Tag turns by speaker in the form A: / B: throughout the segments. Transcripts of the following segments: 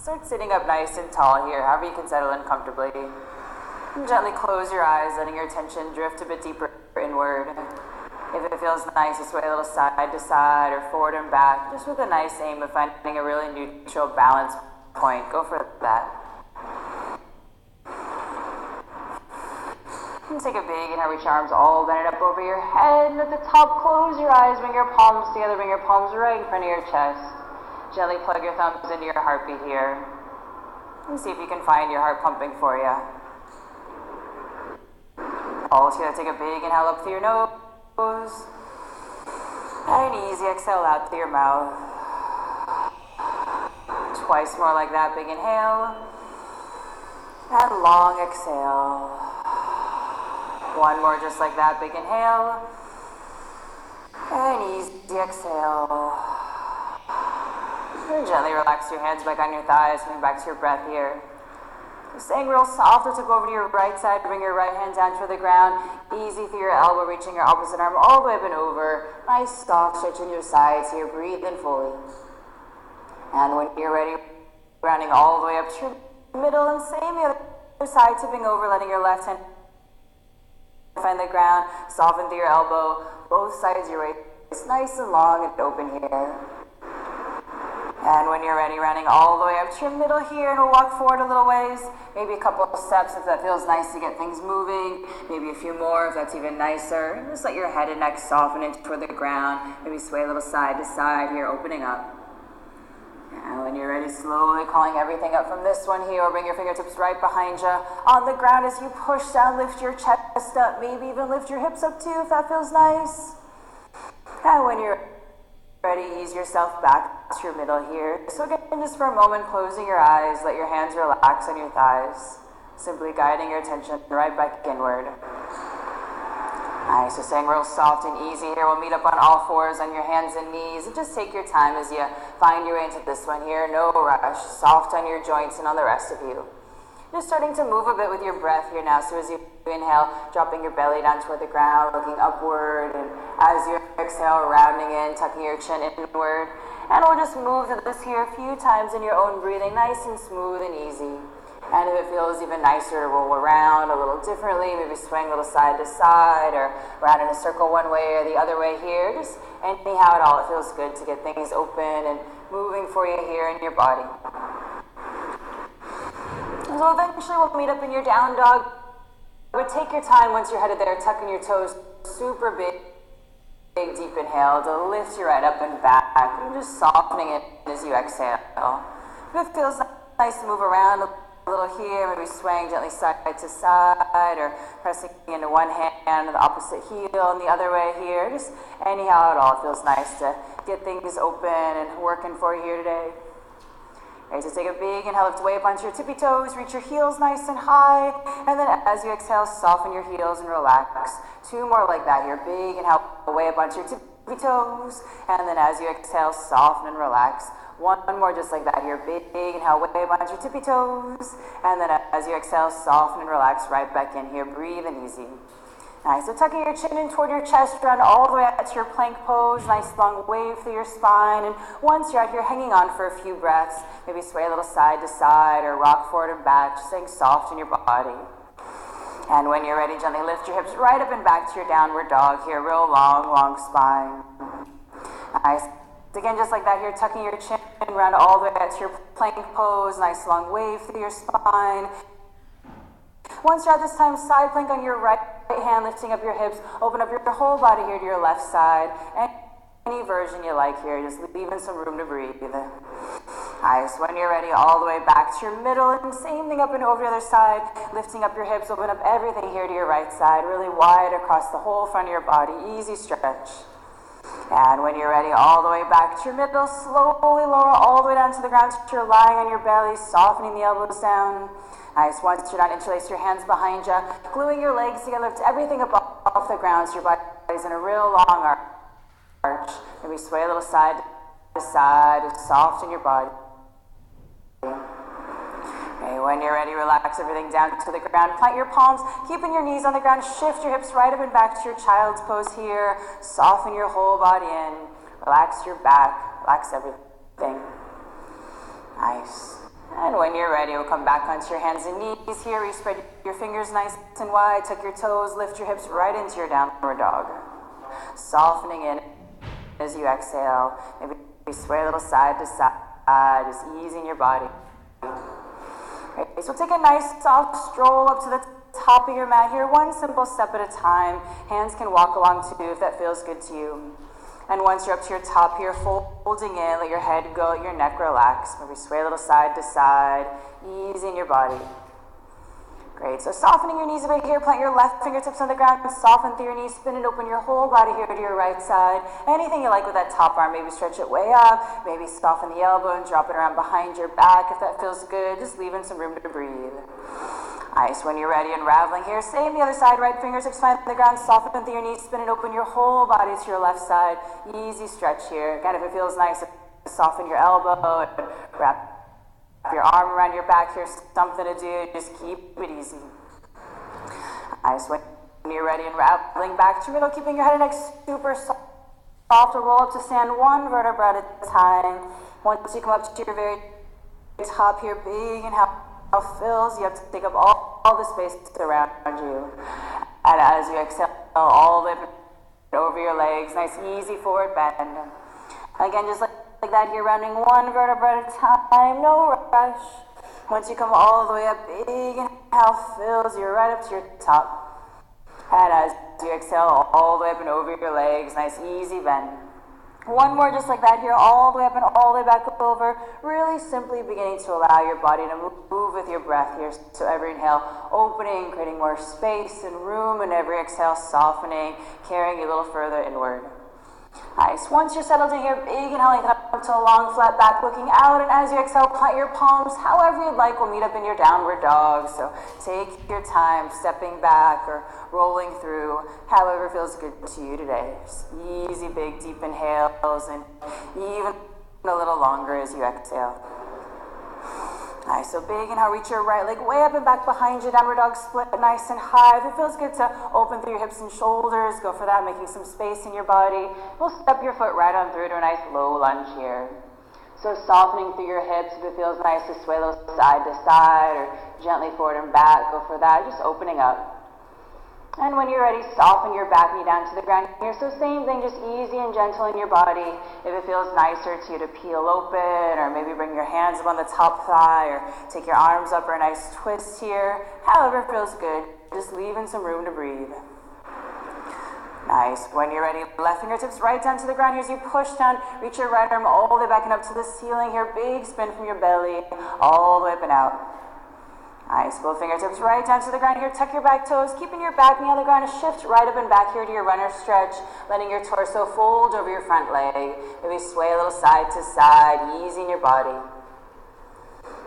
A: Start sitting up nice and tall here, however you can settle in comfortably. And gently close your eyes, letting your attention drift a bit deeper inward. If it feels nice, just sway a little side to side or forward and back, just with a nice aim of finding a really neutral balance point. Go for that. And take a big inhale, reach your arms all bent up over your head. And at the top, close your eyes, bring your palms together, bring your palms right in front of your chest. Gently plug your thumbs into your heartbeat here. And see if you can find your heart pumping for you. All together, take a big inhale up through your nose. And easy exhale out through your mouth. Twice more like that, big inhale. And long exhale. One more just like that, big inhale. And easy exhale. And gently relax your hands back on your thighs, coming back to your breath here. Staying real soft, let's go over to your right side, bring your right hand down to the ground. Easy through your elbow, reaching your opposite arm all the way up and over. Nice soft stretch in your sides here, breathe in fully. And when you're ready, rounding all the way up to your middle and same the other side, tipping over, letting your left hand find the ground, soften through your elbow, both sides of your waist, nice and long and open here. And when you're ready, rounding all the way up to your middle here, and we'll walk forward a little ways, maybe a couple of steps if that feels nice to get things moving, maybe a few more if that's even nicer. And just let your head and neck soften in toward the ground, maybe sway a little side to side here, opening up. And when you're ready, slowly calling everything up from this one here, bring your fingertips right behind you. On the ground as you push down, lift your chest up, maybe even lift your hips up too if that feels nice. And when you're ready, ease yourself back to your middle here. So again, just for a moment, closing your eyes, let your hands relax on your thighs, simply guiding your attention right back inward. Nice, so staying real soft and easy here. We'll meet up on all fours on your hands and knees. And just take your time as you find your way into this one here. No rush, soft on your joints and on the rest of you. Just starting to move a bit with your breath here now. So as you inhale, dropping your belly down toward the ground, looking upward. And as you exhale, rounding in, tucking your chin inward. And we'll just move to this here a few times in your own breathing, nice and smooth and easy. And if it feels even nicer to roll around a little differently, maybe swing a little side to side or round in a circle one way or the other way here, just anyhow at all, it feels good to get things open and moving for you here in your body. So eventually we'll meet up in your down dog. But take your time once you're headed there, tucking your toes super big deep inhale to lift you right up and back. And just softening it as you exhale. If it feels nice to move around a little here, maybe swaying gently side to side or pressing into one hand and the opposite heel and the other way here. Just anyhow at all, it feels nice to get things open and working for you here today. All right, so take a big inhale, lift way up onto your tippy toes, reach your heels nice and high, and then as you exhale, soften your heels and relax. Two more like that here. Big inhale, way up onto your tippy toes, and then as you exhale, soften and relax. One more just like that here. Big inhale, way up onto your tippy toes, and then as you exhale, soften and relax right back in here. Breathe and easy. Nice, so tucking your chin in toward your chest, round all the way out to your plank pose, nice long wave through your spine, and once you're out here hanging on for a few breaths, maybe sway a little side to side or rock forward and back, just staying soft in your body. And when you're ready, gently lift your hips right up and back to your downward dog here, real long spine. Nice, again just like that here, tucking your chin round all the way out to your plank pose, nice long wave through your spine. Once you're at this time, side plank on your right hand, lifting up your hips, open up your whole body here to your left side. Any version you like here, just leaving some room to breathe. Nice, when you're ready, all the way back to your middle, and same thing up and over the other side, lifting up your hips, open up everything here to your right side, really wide across the whole front of your body, easy stretch. And when you're ready, all the way back to your middle, slowly lower all the way down to the ground, so you're lying on your belly, softening the elbows down. Nice, once you're done, interlace your hands behind you, gluing your legs together, lift everything up off the ground so your body's in a real long arch. Maybe sway a little side to side, soften your body. Okay, when you're ready, relax everything down to the ground. Plant your palms, keeping your knees on the ground. Shift your hips right up and back to your child's pose here. Soften your whole body in. Relax your back, relax everything. Nice. And when you're ready, we'll come back onto your hands and knees here. You spread your fingers nice and wide, tuck your toes, lift your hips right into your downward dog. Softening in as you exhale. Maybe sway a little side to side, just easing your body. Okay, so take a nice soft stroll up to the top of your mat here, one simple step at a time. Hands can walk along too if that feels good to you. And once you're up to your top here, folding in, let your head go, let your neck relax. Maybe sway a little side to side, easing your body. Great, so softening your knees a bit here, plant your left fingertips on the ground, soften through your knees, spin and open your whole body here to your right side. Anything you like with that top arm, maybe stretch it way up, maybe soften the elbow and drop it around behind your back if that feels good, just leaving some room to breathe. Nice, when you're ready, unraveling here, same the other side, right fingertips find the ground, soften through your knees, spin and open your whole body to your left side. Easy stretch here. Again, if it feels nice, soften your elbow and wrap your arm around your back here, something to do, just keep it easy. Nice, when you're ready, unraveling back to middle, keeping your head and neck super soft, to roll up to stand one vertebra at a time. Once you come up to your very top here, big and how fills, you have to take up all the space around you. And as you exhale, all the way over your legs, nice easy forward bend. Again, just like that here, rounding one vertebra at a time, no rush. Once you come all the way up, big inhale fills you right up to your top. And as you exhale, all the way up and over your legs, nice easy bend. One more just like that here, all the way up and all the way back over. Really simply beginning to allow your body to move with your breath here. So every inhale, opening, creating more space and room, and every exhale, softening, carrying you a little further inward. Nice. Once you're settled in here, big inhaling up to a long flat back, looking out, and as you exhale, plant your palms however you'd like. We'll meet up in your downward dog. So take your time, stepping back or rolling through, however feels good to you today. Just easy, big, deep inhales, and even a little longer as you exhale. Nice, so big inhale, reach your right leg way up and back behind you, downward dog split nice and high. If it feels good to open through your hips and shoulders, go for that, making some space in your body. We'll step your foot right on through to a nice low lunge here. So softening through your hips, if it feels nice to sway those side to side or gently forward and back, go for that, just opening up. And when you're ready, soften your back knee down to the ground here. So same thing, just easy and gentle in your body. If it feels nicer to you to peel open, or maybe bring your hands up on the top thigh, or take your arms up for a nice twist here. However it feels good, just leaving some room to breathe. Nice. When you're ready, left fingertips right down to the ground here as you push down. Reach your right arm all the way back and up to the ceiling here. Big spin from your belly, all the way up and out. Nice, both fingertips right down to the ground here. Tuck your back toes, keeping your back knee on the ground. Shift right up and back here to your runner stretch, letting your torso fold over your front leg. Maybe sway a little side to side, easing your body.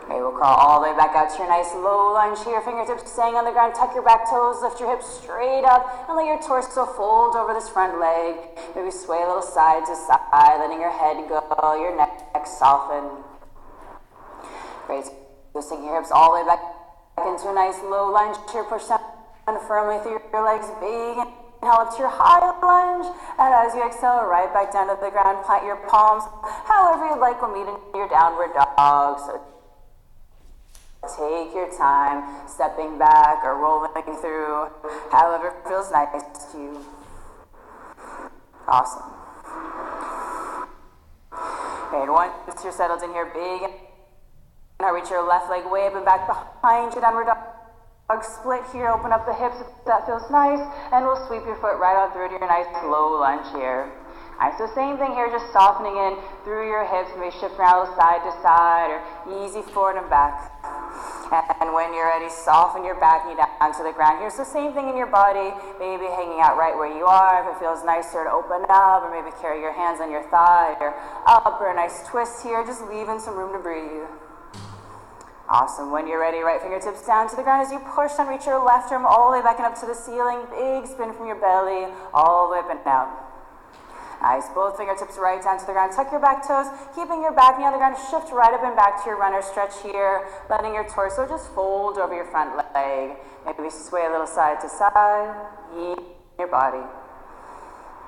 A: Okay, we'll crawl all the way back out to your nice low lunge here. Fingertips staying on the ground. Tuck your back toes, lift your hips straight up, and let your torso fold over this front leg. Maybe sway a little side to side, letting your head go, your neck soften. Great, twisting your hips all the way back into a nice low lunge here. Push down firmly through your legs. Big inhale up to your high lunge. And as you exhale, right back down to the ground. Plant your palms however you'd like. We'll meet in your downward dog. So take your time, stepping back or rolling through, however it feels nice to you. Awesome. Okay, and once you're settled in here, big now reach your left leg way up and back behind you, downward dog split here. Open up the hips if that feels nice, and we'll sweep your foot right on through to your nice low lunge here. Alright, so same thing here, just softening in through your hips, maybe shift around side to side or easy forward and back. And when you're ready, soften your back knee down to the ground here. So same thing in your body, maybe hanging out right where you are. If it feels nicer to open up, or maybe carry your hands on your thigh or up, or a nice twist here, just leaving some room to breathe. Awesome. When you're ready, right fingertips down to the ground as you push and reach your left arm all the way back and up to the ceiling. Big spin from your belly, all the way up and out. Nice. Both fingertips right down to the ground. Tuck your back toes, keeping your back knee on the ground. Shift right up and back to your runner stretch here, letting your torso just fold over your front leg. Maybe sway a little side to side. Ease your body.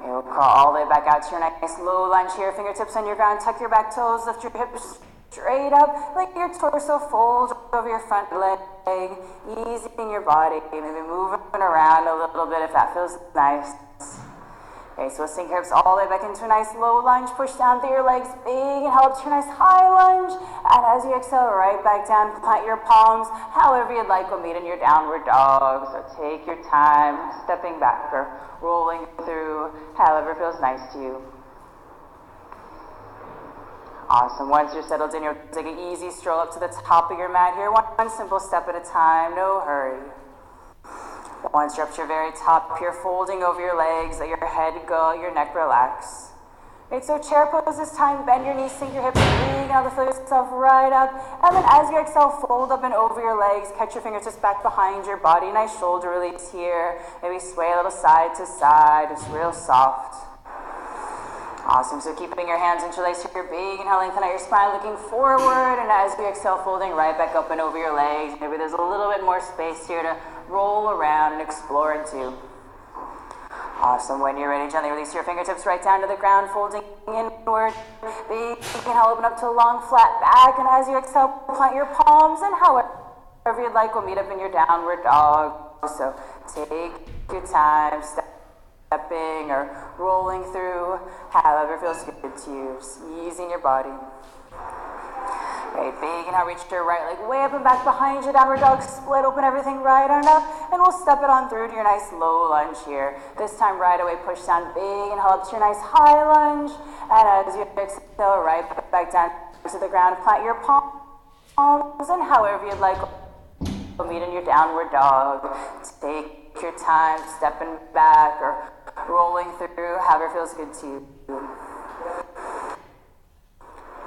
A: You'll crawl all the way back out to your nice low lunge here. Fingertips on your ground. Tuck your back toes, lift your hips straight up, like your torso folds over your front leg, easing your body, maybe moving around a little bit if that feels nice. Okay, so sink your hips all the way back into a nice low lunge, push down through your legs, big inhale up to a nice high lunge, and as you exhale, right back down, plant your palms, however you'd like, we'll meet in your downward dog, so take your time, stepping back or rolling through, however feels nice to you. Awesome, once you're settled in, you'll take an easy stroll up to the top of your mat here, one simple step at a time, no hurry. Once you're up to your very top, you're folding over your legs, let your head go, your neck relax. Right, so chair pose this time, bend your knees, sink your hips, big, now feel yourself right up, and then as you exhale, fold up and over your legs, catch your fingertips back behind your body, nice shoulder release here, maybe sway a little side to side, just real soft. Awesome, so keeping your hands interlaced here, big, inhale, lengthen out your spine, looking forward, and as you exhale, folding right back up and over your legs. Maybe there's a little bit more space here to roll around and explore into. Awesome, when you're ready, gently release your fingertips right down to the ground, folding inward. Big, inhale, open up to a long, flat back, and as you exhale, plant your palms, and however you'd like, we'll meet up in your downward dog. So take your time, stepping or rolling through, however feels good to you, just easing your body. Great, big inhale, reach your right leg way up and back behind you, downward dog, split open everything right on up, and we'll step it on through to your nice low lunge here. This time right away, push down, big inhale up to your nice high lunge, and as you exhale, right back down to the ground, plant your palms, and however you'd like, we'll meet in your downward dog. Take your time, stepping back or rolling through, however feels good to you.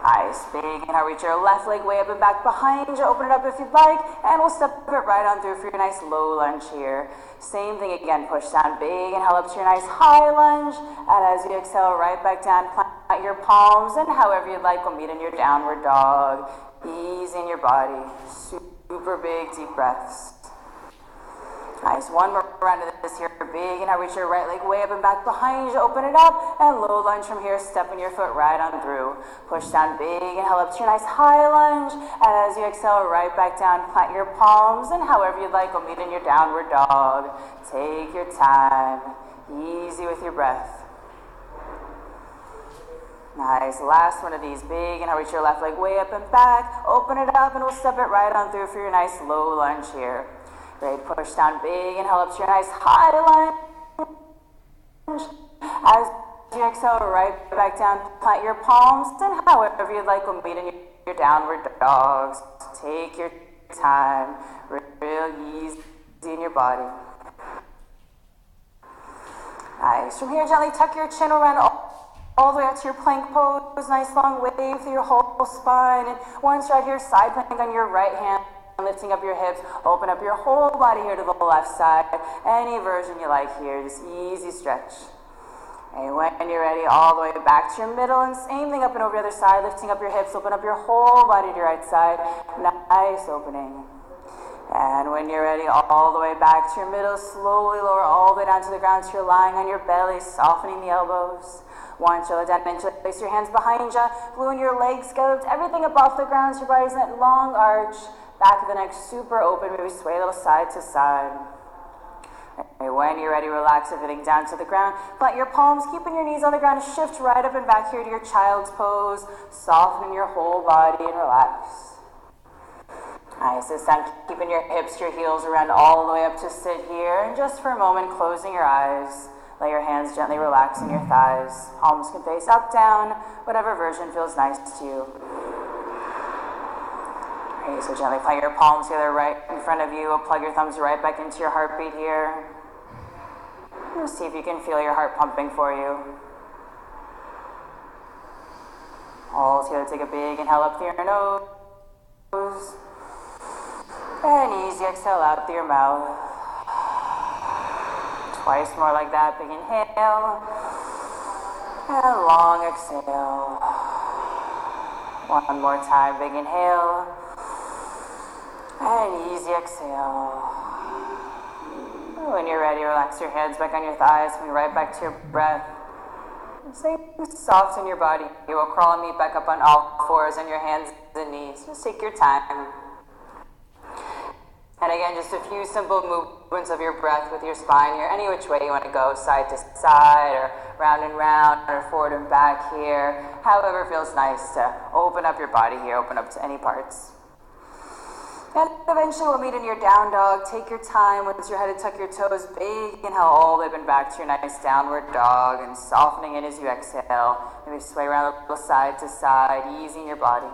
A: Nice, big inhale, reach your left leg way up and back behind you, open it up if you'd like, and we'll step it right on through for your nice low lunge here. Same thing again, push down, big inhale up to your nice high lunge, and as you exhale, right back down, plant your palms, and however you'd like, we'll meet in your downward dog. Ease in your body, super big, deep breaths. Nice, one more round of this here, big, and now reach your right leg way up and back behind you, open it up, and low lunge from here, stepping your foot right on through. Push down, big, inhale up to your nice high lunge, and as you exhale, right back down, plant your palms, and however you'd like, we'll meet in your downward dog. Take your time, easy with your breath. Nice, last one of these, big, and now reach your left leg way up and back, open it up, and we'll step it right on through for your nice low lunge here. Great, push down, big, inhale up to your nice high lunge. As you exhale, right back down, plant your palms, and however you'd like, we'll meet in your downward dogs. Take your time, real easy in your body. Nice, from here, gently tuck your chin around all the way out to your plank pose, nice long wave through your whole spine, and once you're out here, side plank on your right hand. Lifting up your hips, open up your whole body here to the left side. Any version you like here, just easy stretch. And when you're ready, all the way back to your middle, and same thing up and over the other side, lifting up your hips, open up your whole body to your right side. Nice opening. And when you're ready, all the way back to your middle, slowly lower all the way down to the ground, so you're lying on your belly, softening the elbows. Once you're down, place your hands behind you, gluing your legs together, everything above the ground, so your body's in that long arch. Back of the neck super open, maybe sway a little side to side. Okay, when you're ready, relax everything down to the ground. Plant your palms, keeping your knees on the ground, shift right up and back here to your child's pose, softening your whole body and relax. Nice, this time keeping your hips, your heels around all the way up to sit here, and just for a moment, closing your eyes. Let your hands gently relax in your thighs. Palms can face up, down, whatever version feels nice to you. Okay, so gently plant your palms together right in front of you. Plug your thumbs right back into your heartbeat here. And see if you can feel your heart pumping for you. All together, take a big inhale up through your nose. And easy exhale out through your mouth. Twice more like that. Big inhale. And long exhale. One more time. Big inhale. And easy exhale. When you're ready, relax your hands back on your thighs, coming right back to your breath. Stay soft in your body. You will crawl and meet back up on all fours on your hands and knees. Just take your time. And again, just a few simple movements of your breath with your spine here, any which way you want to go, side to side, or round and round, or forward and back here. However feels nice to open up your body here, open up to any parts. And eventually we'll meet in your down dog. Take your time. Once you're headed, tuck your toes. Big inhale all the way back to your nice downward dog, and softening it as you exhale. Maybe sway around a little side to side, easing your body.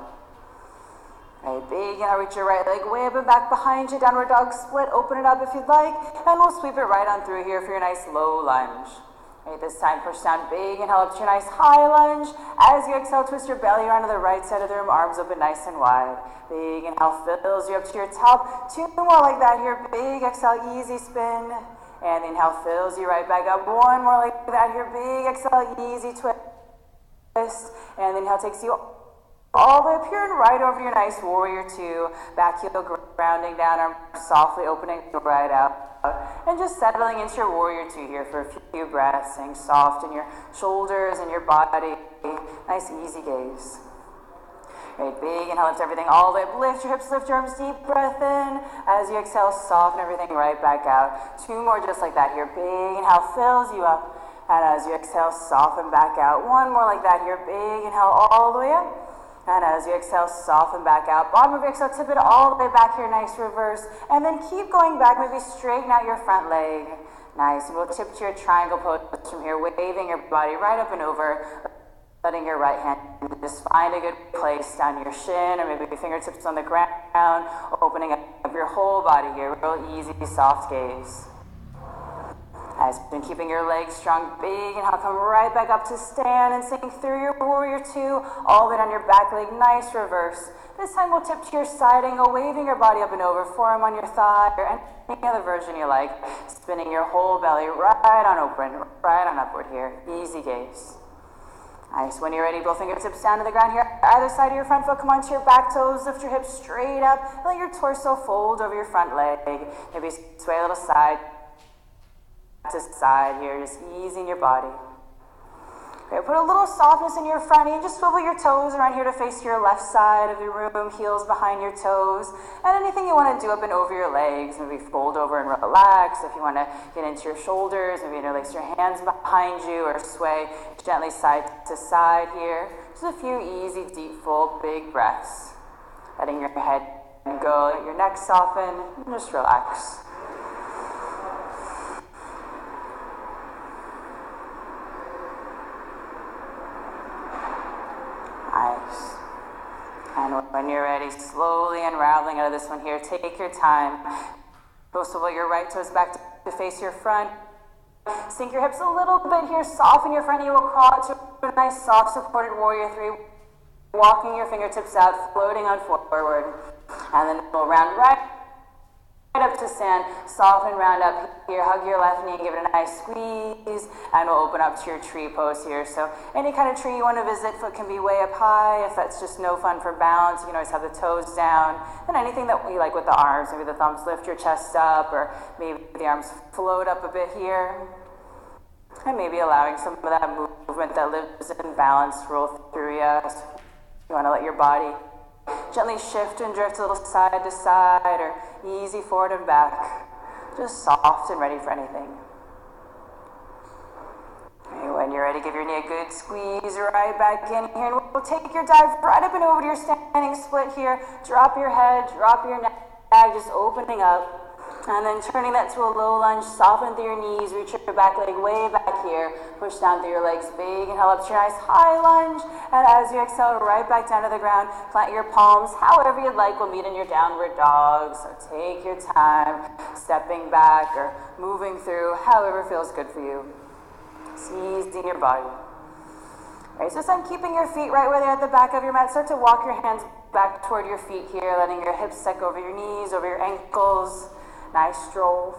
A: Right, big inhale, reach your right leg way up and back behind you. Downward dog split. Open it up if you'd like, and we'll sweep it right on through here for your nice low lunge. Right, this time push down big, inhale up to your nice high lunge. As you exhale, twist your belly around to the right side of the room, arms open nice and wide. Big inhale fills you up to your top. Two more like that here. Big exhale, easy spin. And the inhale fills you right back up. One more like that here. Big exhale, easy twist. And the inhale takes you all the way up here and right over your nice warrior two. Back heel grounding down, arms softly opening right out. And just settling into your warrior two here for a few breaths, staying soft in your shoulders and your body. Nice easy gaze. Right, big inhale, lift everything all the way up. Lift your hips, lift your arms, deep breath in. As you exhale, soften everything right back out. Two more just like that here. Big inhale fills you up. And as you exhale, soften back out. One more like that here. Big inhale all the way up. And as you exhale, soften back out. Bottom of your exhale, tip it all the way back here, nice reverse. And then keep going back, maybe straighten out your front leg. Nice, and we'll tip to your triangle pose from here, waving your body right up and over, letting your right hand just find a good place down your shin, or maybe your fingertips on the ground, opening up your whole body here, real easy, soft gaze. As you've been keeping your legs strong, big inhale, come right back up to stand and sink through your warrior two, all the way down your back leg, nice reverse. This time we'll tip to your side angle, waving your body up and over, forearm on your thigh, or any other version you like, spinning your whole belly right on open, right on upward here, easy gaze. Nice, when you're ready, both fingertips down to the ground here, either side of your front foot, come onto your back toes, lift your hips straight up, and let your torso fold over your front leg, maybe sway a little side to side here, just easing your body. Okay, put a little softness in your front knee, just swivel your toes around here to face your left side of the room, heels behind your toes, and anything you want to do up and over your legs, maybe fold over and relax. If you want to get into your shoulders, maybe interlace your hands behind you, or sway gently side to side here. Just a few easy, deep, full, big breaths. Letting your head go, let your neck soften, and just relax. Nice. And when you're ready, slowly unraveling out of this one here, take your time. Swivel your right toes back to face your front. Sink your hips a little bit here, soften your front knee, will crawl to a nice soft supported warrior three. Walking your fingertips out, floating on forward. And then we'll round right up to stand, soften, round up here, hug your left knee, give it a nice squeeze, and we'll open up to your tree pose here. So any kind of tree you want to visit, foot can be way up high. If that's just no fun for balance, you can always have the toes down. And anything that we like with the arms, maybe the thumbs lift your chest up, or maybe the arms float up a bit here. And maybe allowing some of that movement that lives in balance roll through you. So you want to let your body gently shift and drift a little side to side, or easy forward and back. Just soft and ready for anything. Okay, when you're ready, give your knee a good squeeze right back in here. And we'll take your dive right up and over to your standing split here. Drop your head, drop your neck, just opening up. And then turning that to a low lunge, soften through your knees, reach your back leg way back here, push down through your legs, big inhale up to your nice high lunge, and as you exhale, right back down to the ground, plant your palms however you'd like. We'll meet in your downward dog, so take your time, stepping back or moving through, however feels good for you. Easing your body. All right, so I'm keeping your feet right where they're at the back of your mat. Start to walk your hands back toward your feet here, letting your hips sink over your knees, over your ankles. Nice stroll.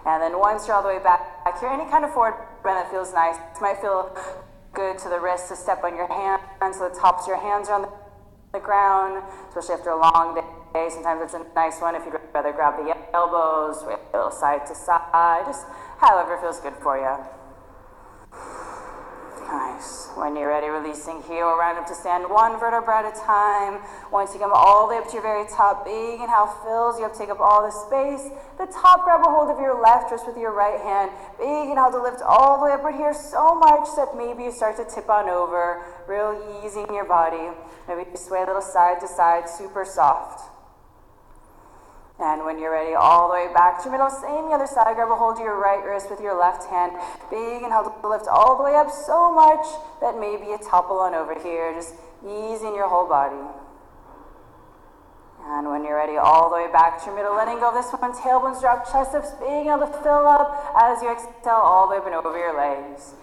A: And then once you're all the way back here, any kind of forward bend that feels nice. This might feel good to the wrist to step on your hands, so the tops of your hands are on the ground, especially after a long day. Sometimes it's a nice one if you'd rather grab the elbows, a little side to side, just however feels good for you. Nice. When you're ready, releasing here, we'll round up to stand one vertebra at a time. Once you come all the way up to your very top, big inhale fills you up, take up all the space. The top, grab a hold of your left wrist with your right hand. Big inhale to lift all the way upward here, so much that maybe you start to tip on over. Real easy in your body. Maybe you sway a little side to side, super soft. And when you're ready, all the way back to your middle, same the other side, grab a hold of your right wrist with your left hand. Big inhale to lift all the way up so much that maybe you topple on over here, just easing your whole body. And when you're ready, all the way back to your middle, letting go of this one, tailbones drop, chest ups, big inhale to fill up as you exhale all the way up and over your legs.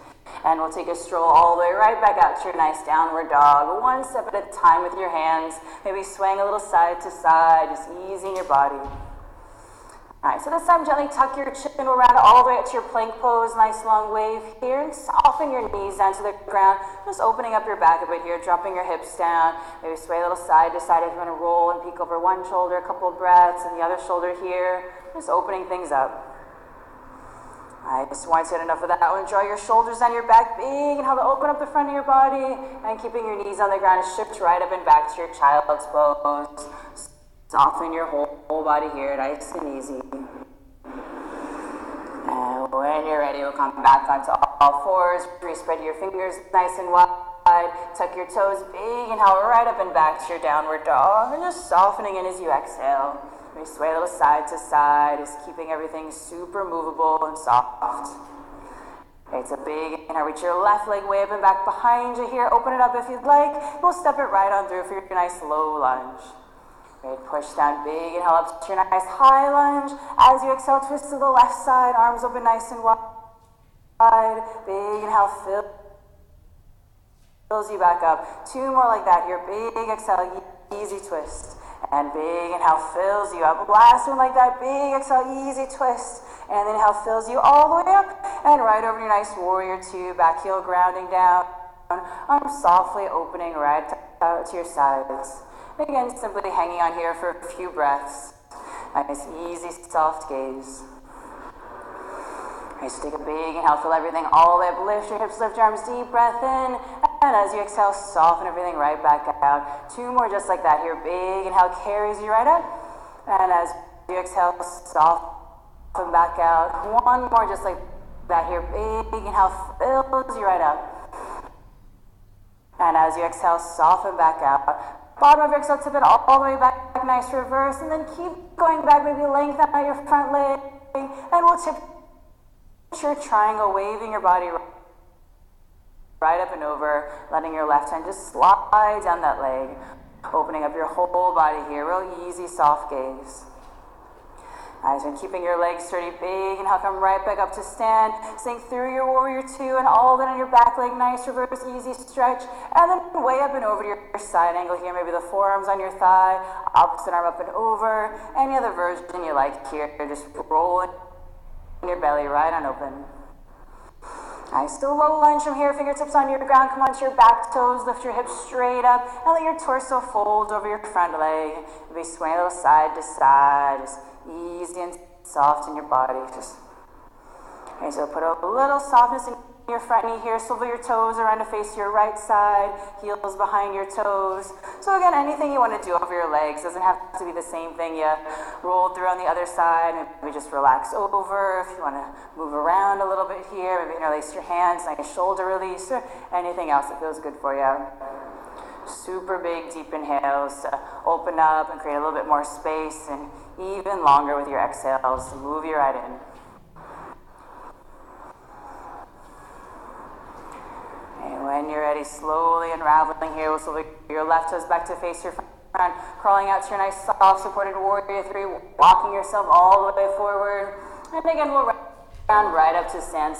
A: And we'll take a stroll all the way right back out to your nice downward dog. One step at a time with your hands, maybe swaying a little side to side, just easing your body. All right, so this time gently tuck your chin around all the way up to your plank pose. Nice long wave here, and soften your knees down to the ground. Just opening up your back a bit here, dropping your hips down. Maybe sway a little side to side if you want to roll and peek over one shoulder, a couple of breaths, and the other shoulder here. Just opening things up. All right, just once you had enough of that one, draw your shoulders down your back, big inhale to open up the front of your body, and keeping your knees on the ground, shift right up and back to your child's pose. Soften your whole body here, nice and easy. And when you're ready, we'll come back onto all fours, re-spread your fingers nice and wide, tuck your toes, big inhale right up and back to your downward dog, and just softening in as you exhale. We sway a little side to side, just keeping everything super movable and soft. Okay, it's a big inhale. Reach your left leg way up and back behind you here. Open it up if you'd like. We'll step it right on through for your nice low lunge. Okay, push down, big inhale up to your nice high lunge. As you exhale, twist to the left side, arms open nice and wide. Big inhale, fills you back up. Two more like that here. Big exhale, easy twist. And big inhale fills you up. Last one like that. Big exhale, easy twist. And then inhale fills you all the way up. And right over your nice warrior two. Back heel grounding down. Arms softly opening right out to your sides. Again, simply hanging on here for a few breaths. Nice, easy, soft gaze. Nice, take a big inhale, fill everything all the way up. Lift your hips, lift your arms, deep breath in. And as you exhale, soften everything right back out. Two more just like that here. Big inhale carries you right up. And as you exhale, soften back out. One more just like that here. Big inhale fills you right up. And as you exhale, soften back out. Bottom of your exhale, tip it all the way back. Nice reverse. And then keep going back. Maybe lengthen out your front leg. And we'll tip your triangle, waving your body right up and over, letting your left hand just slide down that leg, opening up your whole body here. Real easy, soft gaze. Nice, and keeping your legs sturdy, big, and come right back up to stand. Sink through your warrior two, and all that on your back leg. Nice reverse, easy stretch, and then way up and over to your side angle here. Maybe the forearms on your thigh, opposite arm up and over. Any other version you like here. Just roll it in your belly right on open. Nice, still low lunge from here, fingertips on your ground, come onto your back toes, lift your hips straight up, and let your torso fold over your front leg. You'll be swaying a little side to side, just easy and soft in your body. Okay, so put a little softness in your front knee here, swivel your toes around to face your right side, heels behind your toes. So again, anything you want to do over your legs, doesn't have to be the same thing you rolled through on the other side. Maybe just relax over. If you want to move around a little bit here, maybe interlace your hands, like a shoulder release, or anything else that feels good for you. Super big, deep inhales to open up and create a little bit more space, and even longer with your exhales to move you right in. And when you're ready, slowly unraveling here, we'll slowly your left toes back to face your front, crawling out to your nice soft supported warrior three, walking yourself all the way forward. And again, we'll round right up to stand.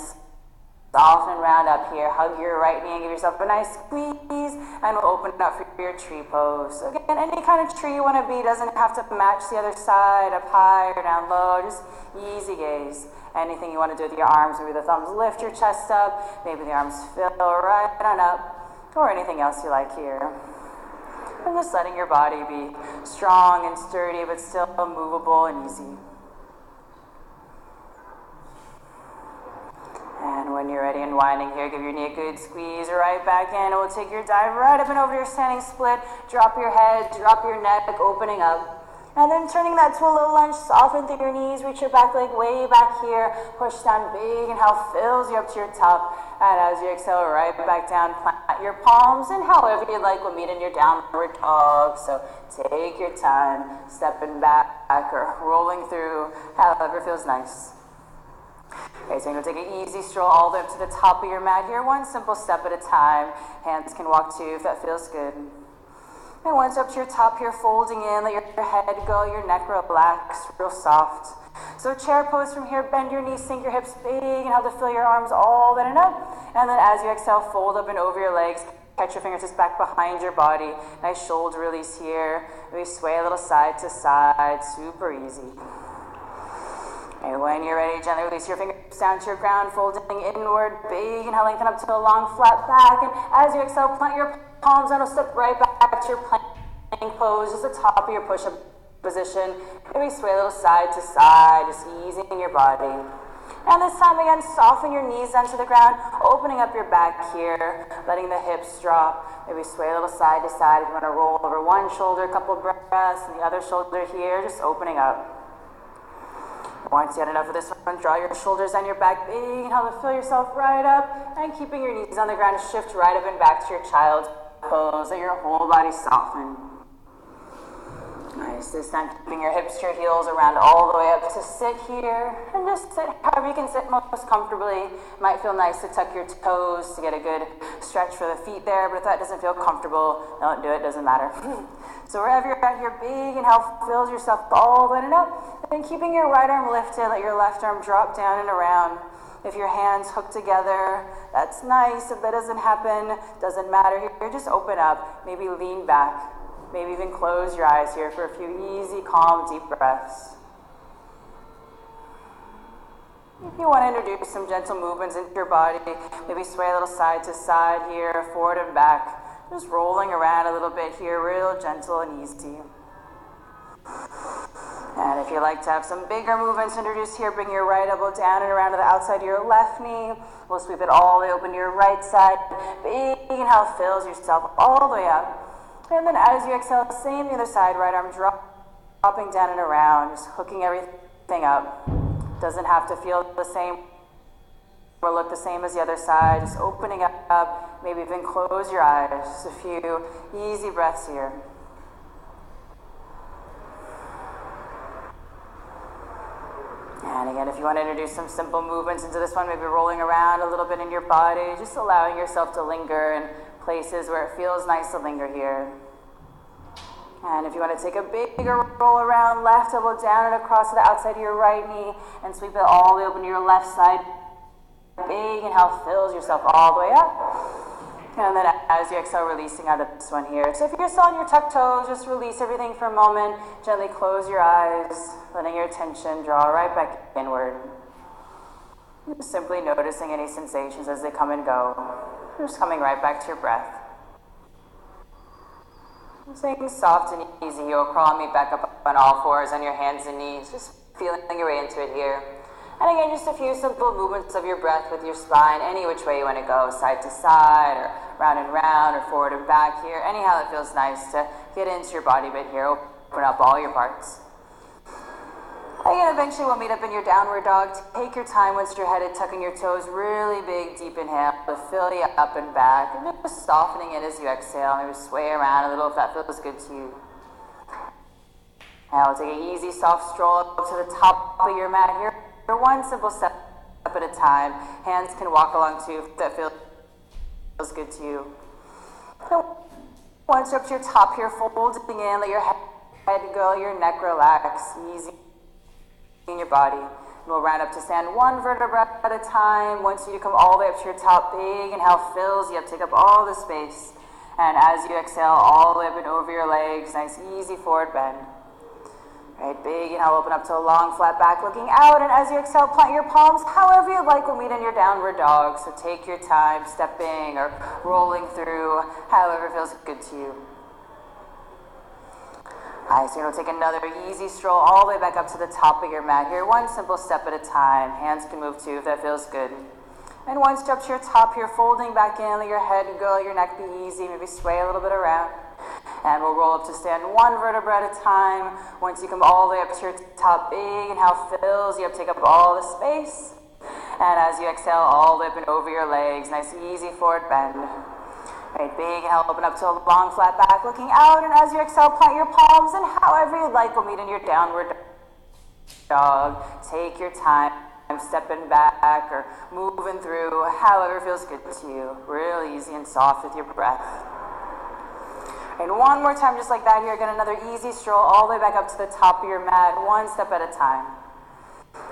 A: Soft and round up here. Hug your right knee and give yourself a nice squeeze, and we'll open it up for your tree pose. So again, any kind of tree you want to be, doesn't have to match the other side, up high or down low, just easy gaze. Anything you want to do with your arms, maybe the thumbs lift your chest up, maybe the arms fill right on up, or anything else you like here. And just letting your body be strong and sturdy, but still movable and easy. And when you're ready, Ready, unwinding here, give your knee a good squeeze, right back in, and we'll take your dive right up and over your standing split, drop your head, drop your neck, opening up. And then turning that to a low lunge, soften through your knees, reach your back leg way back here, push down big, inhale fills you up to your top. And as you exhale, right back down, plant your palms, and however you'd like, we'll meet in your downward dog. So take your time, stepping back or rolling through, however feels nice. Okay, so you're going to take an easy stroll all the way up to the top of your mat here, one simple step at a time. Hands can walk too if that feels good. And once up to your top here, folding in, let your head go, your neck relax, real soft. So chair pose from here, bend your knees, sink your hips big, and help to fill your arms all the way up. And then as you exhale, fold up and over your legs. Catch your fingertips back behind your body. Nice shoulder release here. Maybe sway a little side to side, super easy. And when you're ready, gently release your fingertips down to your ground, folding inward, big, inhale, lengthen up to a long, flat back. And as you exhale, plant your palms down, step right back to your plank pose, just the top of your push-up position. Maybe sway a little side to side, just easing your body. And this time again, soften your knees down to the ground, opening up your back here, letting the hips drop. Maybe sway a little side to side if you want to roll over one shoulder, a couple breaths, and the other shoulder here, just opening up. Once you had enough of this one, draw your shoulders down your back big, inhale to fill yourself right up, and keeping your knees on the ground, shift right up and back to your child's pose, let your whole body soften. Nice, this time keeping your hips to your heels around all the way up to sit here, and just sit however you can sit most comfortably. Might feel nice to tuck your toes to get a good stretch for the feet there, but if that doesn't feel comfortable, don't do it, doesn't matter. So wherever you're at here, big inhale, fills yourself all the way up, and keeping your right arm lifted, let your left arm drop down and around. If your hands hook together, that's nice. If that doesn't happen, doesn't matter. Here, just open up, maybe lean back. Maybe even close your eyes here for a few easy, calm, deep breaths. If you want to introduce some gentle movements into your body, maybe sway a little side to side here, forward and back. Just rolling around a little bit here, real gentle and easy. And if you like to have some bigger movements introduced here, bring your right elbow down and around to the outside of your left knee. We'll sweep it all the way open to your right side. Big inhale fills yourself all the way up. And then as you exhale, same the other side, right arm dropping down and around, just hooking everything up. Doesn't have to feel the same or look the same as the other side, just opening up, maybe even close your eyes, just a few easy breaths here. And again, if you want to introduce some simple movements into this one, maybe rolling around a little bit in your body, just allowing yourself to linger in places where it feels nice to linger here. And if you want to take a bigger roll around, left elbow down and across to the outside of your right knee, and sweep it all the way open to your left side. Big inhale fills yourself all the way up. And then as you exhale, releasing out of this one here. So if you're still on your tucked toes, just release everything for a moment. Gently close your eyes, letting your attention draw right back inward. Just simply noticing any sensations as they come and go. Just coming right back to your breath. Staying soft and easy, you'll crawl and meet back up on all fours on your hands and knees. Just feeling your way into it here. And again, just a few simple movements of your breath with your spine, any which way you want to go, side to side, or round and round, or forward and back here. Anyhow that feels nice to get into your body bit here. Open up all your parts. Again, eventually we'll meet up in your downward dog. Take your time once you're headed, tucking your toes, really big, deep inhale to fill you up and back. And just softening it as you exhale. Maybe sway around a little if that feels good to you. Now we'll take an easy, soft stroll up to the top of your mat here. One simple step at a time. Hands can walk along too if that feels good to you. So once you're up to your top here, folding in, let your head go, your neck relax, easy in your body. And we'll round up to stand one vertebra at a time. Once you come all the way up to your top, big inhale fills you up, take up all the space. And as you exhale, all the way up and over your legs, nice easy forward bend. Right, big inhale, open up to a long flat back looking out, and as you exhale, plant your palms however you like. We'll meet in your downward dog, so take your time stepping or rolling through, however feels good to you. Alright, so you're going to take another easy stroll all the way back up to the top of your mat here, one simple step at a time. Hands can move too if that feels good. And once you're up to your top here, folding back in, let your head go, let your neck be easy, maybe sway a little bit around. And we'll roll up to stand one vertebra at a time. Once you come all the way up to your top, big inhale fills you up, take up all the space. And as you exhale, all the way up and over your legs, nice easy forward bend. Right, big inhale, open up to a long flat back, looking out. And as you exhale, plant your palms, and however you'd like, we'll meet in your downward dog. Take your time, stepping back or moving through, however feels good to you. Real easy and soft with your breath. And one more time, just like that here, again, another easy stroll all the way back up to the top of your mat, one step at a time.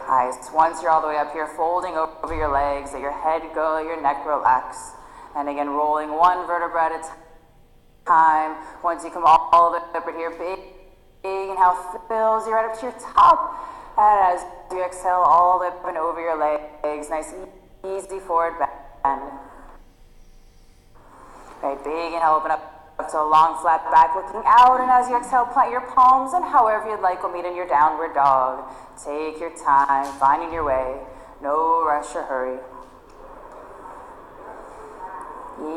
A: Nice. Once you're all the way up here, folding over your legs, let your head go, your neck relax. And again, rolling one vertebra at a time. Once you come all the way up here, big inhale fills you right up to your top. And as you exhale, all the way up and over your legs, nice easy forward bend. Right, big inhale, open up to a long flat back, looking out, and as you exhale, plant your palms, and however you'd like, we'll meet in your downward dog. Take your time, finding your way, no rush or hurry.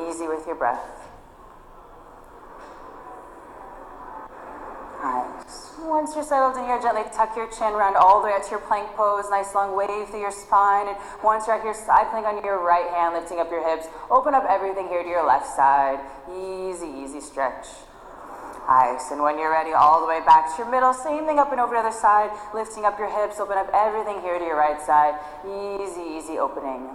A: Easy with your breath. Nice. Once you're settled in here, gently tuck your chin round all the way out to your plank pose. Nice long wave through your spine. And once you're at your side plank on your right hand, lifting up your hips, open up everything here to your left side. Easy, easy stretch. Nice. And when you're ready, all the way back to your middle. Same thing up and over to the other side. Lifting up your hips, open up everything here to your right side. Easy, easy opening.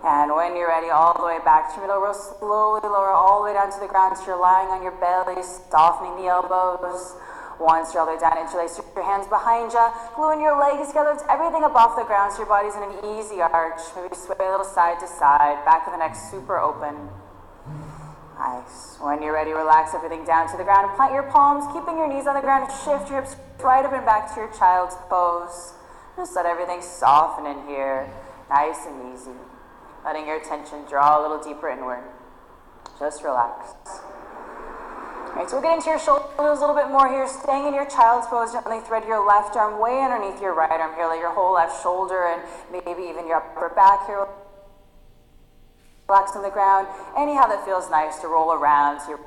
A: And when you're ready, all the way back to your middle, real slowly lower all the way down to the ground so you're lying on your belly, softening the elbows. Once you're all the way down, interlace your hands behind you, gluing your legs together, it's everything up off the ground so your body's in an easy arch. Maybe sway a little side to side, back of the neck super open. Nice. When you're ready, relax everything down to the ground. Plant your palms, keeping your knees on the ground. Shift your hips right up and back to your child's pose. Just let everything soften in here, nice and easy. Letting your attention draw a little deeper inward. Just relax. All right, so we'll get into your shoulders a little bit more here. Staying in your child's pose, gently thread your left arm way underneath your right arm here. Let your whole left shoulder and maybe even your upper back here relax on the ground. Anyhow that feels nice to roll around so you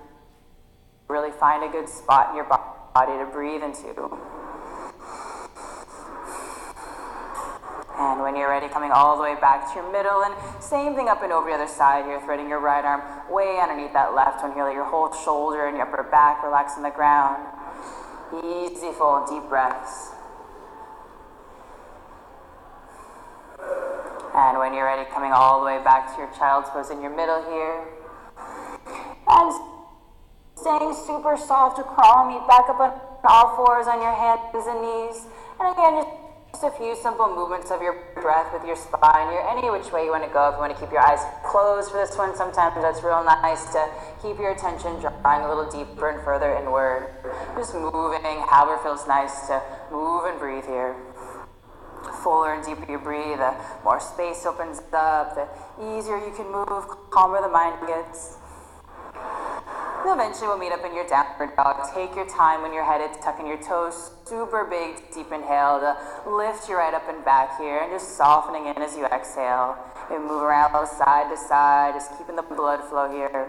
A: really find a good spot in your body to breathe into. And when you're ready, coming all the way back to your middle, and same thing up and over the other side here, threading your right arm way underneath that left one here. Let your whole shoulder and your upper back relax on the ground. Easy, full, deep breaths. And when you're ready, coming all the way back to your child's pose in your middle here. And staying super soft to crawl, meet back up on all fours on your hands and knees. And again, just a few simple movements of your breath with your spine. You're any which way you want to go. If you want to keep your eyes closed for this one, sometimes that's real nice to keep your attention drawing a little deeper and further inward. Just moving, however feels nice to move and breathe here. Fuller and deeper you breathe, the more space opens up, the easier you can move, calmer the mind gets. And eventually we'll meet up in your downward dog. Take your time when you're headed, tucking your toes, super big, deep inhale to lift you right up and back here, and just softening in as you exhale. And move around a little side to side, just keeping the blood flow here.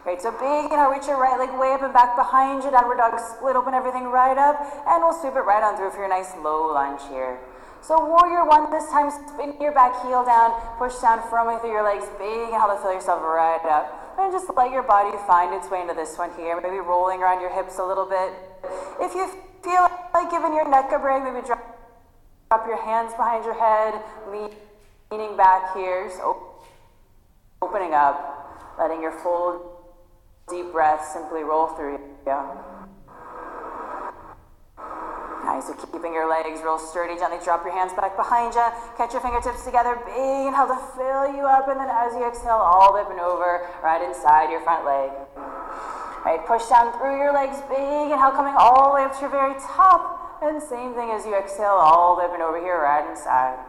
A: Great, so big, reach your right leg way up and back behind you, downward dog, split open everything right up, and we'll sweep it right on through for your nice low lunge here. So warrior one, this time spin your back heel down, push down firmly through your legs, big inhale to fill yourself right up. And just let your body find its way into this one here, maybe rolling around your hips a little bit. If you feel like giving your neck a break, maybe drop your hands behind your head, leaning back here, so opening up, letting your full deep breath simply roll through you. Nice, so keeping your legs real sturdy, gently drop your hands back behind you, catch your fingertips together, big inhale to fill you up, and then as you exhale, all the way up and over, right inside your front leg. Right, push down through your legs, big inhale coming all the way up to your very top, and same thing as you exhale, all the way up and over here, right inside.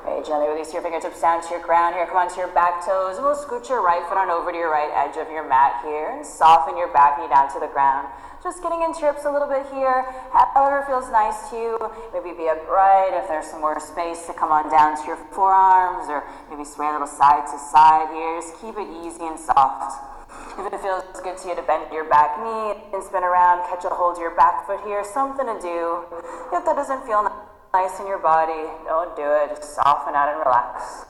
A: Very gently release your fingertips down to your ground here. Come onto your back toes, and we'll scoot your right foot on over to your right edge of your mat here, and soften your back knee down to the ground. Just getting into your hips a little bit here, however feels nice to you. Maybe be upright if there's some more space to come on down to your forearms, or maybe sway a little side to side here. Just keep it easy and soft. If it feels good to you to bend your back knee and spin around, catch a hold of your back foot here, something to do. If that doesn't feel nice in your body, don't do it. Just soften out and relax.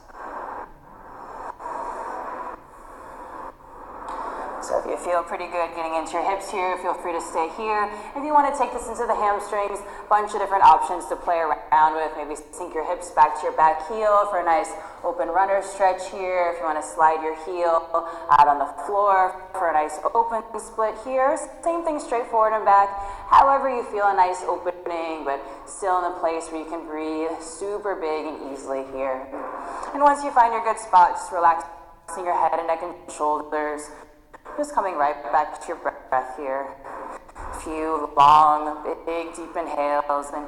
A: So if you feel pretty good getting into your hips here, feel free to stay here. If you want to take this into the hamstrings, bunch of different options to play around with. Maybe sink your hips back to your back heel for a nice open runner stretch here. If you want to slide your heel out on the floor for a nice open split here. Same thing, straight forward and back. However you feel, a nice opening, but still in a place where you can breathe super big and easily here. And once you find your good spot, just relaxing your head and neck and shoulders. Just coming right back to your breath here. A few long, big, deep inhales, and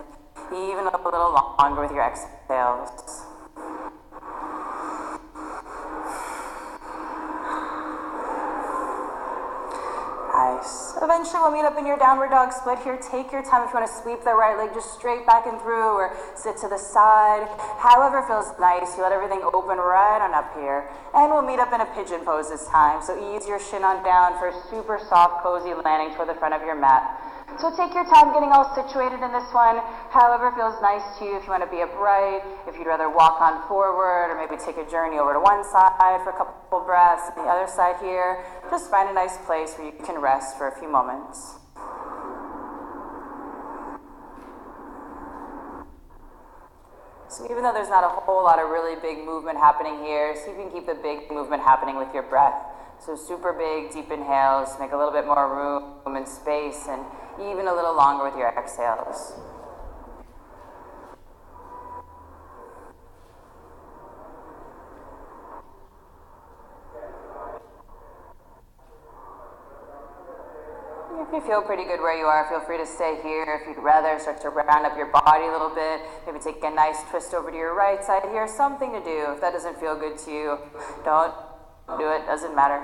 A: even a little longer with your exhales. Nice. Eventually we'll meet up in your downward dog split here. Take your time if you want to sweep the right leg just straight back and through, or sit to the side. However feels nice. You let everything open right on up here. And we'll meet up in a pigeon pose this time. So ease your shin on down for a super soft, cozy landing toward the front of your mat. So take your time getting all situated in this one. However feels nice to you. If you want to be upright, if you'd rather walk on forward, or maybe take a journey over to one side for a couple breaths, and the other side here, just find a nice place where you can rest for a few moments. So even though there's not a whole lot of really big movement happening here, see if you can keep the big movement happening with your breath. So super big, deep inhales, make a little bit more room and space, and even a little longer with your exhales. If you feel pretty good where you are, feel free to stay here. If you'd rather, start to round up your body a little bit. Maybe take a nice twist over to your right side here. Something to do. If that doesn't feel good to you, don't do it. Doesn't matter.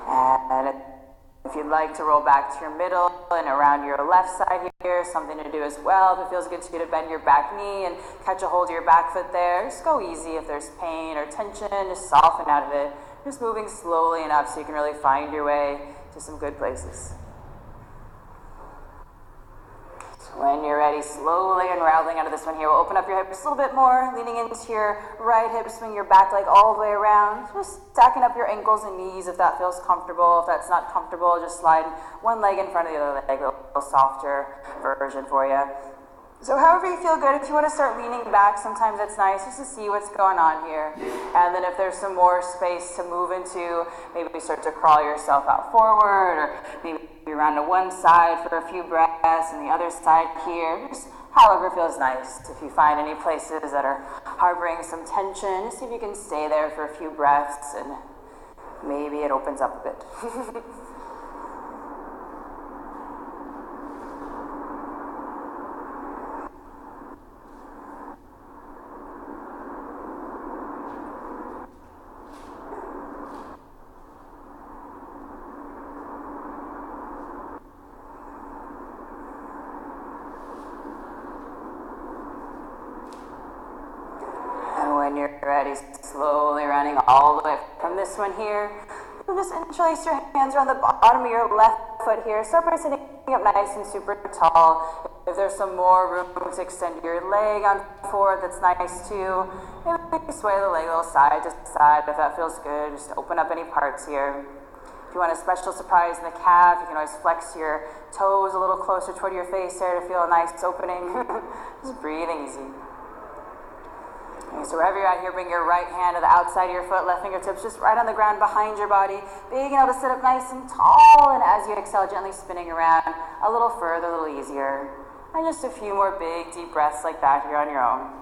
A: And if you'd like to roll back to your middle and around your left side here, something to do as well. If it feels good to you to bend your back knee and catch a hold of your back foot there, just go easy. If there's pain or tension, just soften out of it. Just moving slowly enough so you can really find your way to some good places. So when you're ready, slowly unraveling out of this one here, we'll open up your hips a little bit more, leaning into your right hip, swing your back leg all the way around. Just stacking up your ankles and knees if that feels comfortable. If that's not comfortable, just slide one leg in front of the other leg, a little softer version for you. So however you feel good, if you want to start leaning back, sometimes it's nice just to see what's going on here. And then if there's some more space to move into, maybe start to crawl yourself out forward, or maybe around to one side for a few breaths and the other side here. Just however feels nice. If you find any places that are harboring some tension, just see if you can stay there for a few breaths, and maybe it opens up a bit. When you're ready, slowly running all the way from this one here, you'll just interlace your hands around the bottom of your left foot here. Start by sitting up nice and super tall. If there's some more room to extend your leg on forward, that's nice too. Maybe sway the leg a little side to side if that feels good. Just open up any parts here. If you want a special surprise in the calf, you can always flex your toes a little closer toward your face there to feel a nice opening. Just breathing easy. Okay, so wherever you're at here, bring your right hand to the outside of your foot, left fingertips just right on the ground behind your body. Being able to sit up nice and tall, and as you exhale, gently spinning around a little further, a little easier. And just a few more big, deep breaths like that here on your own.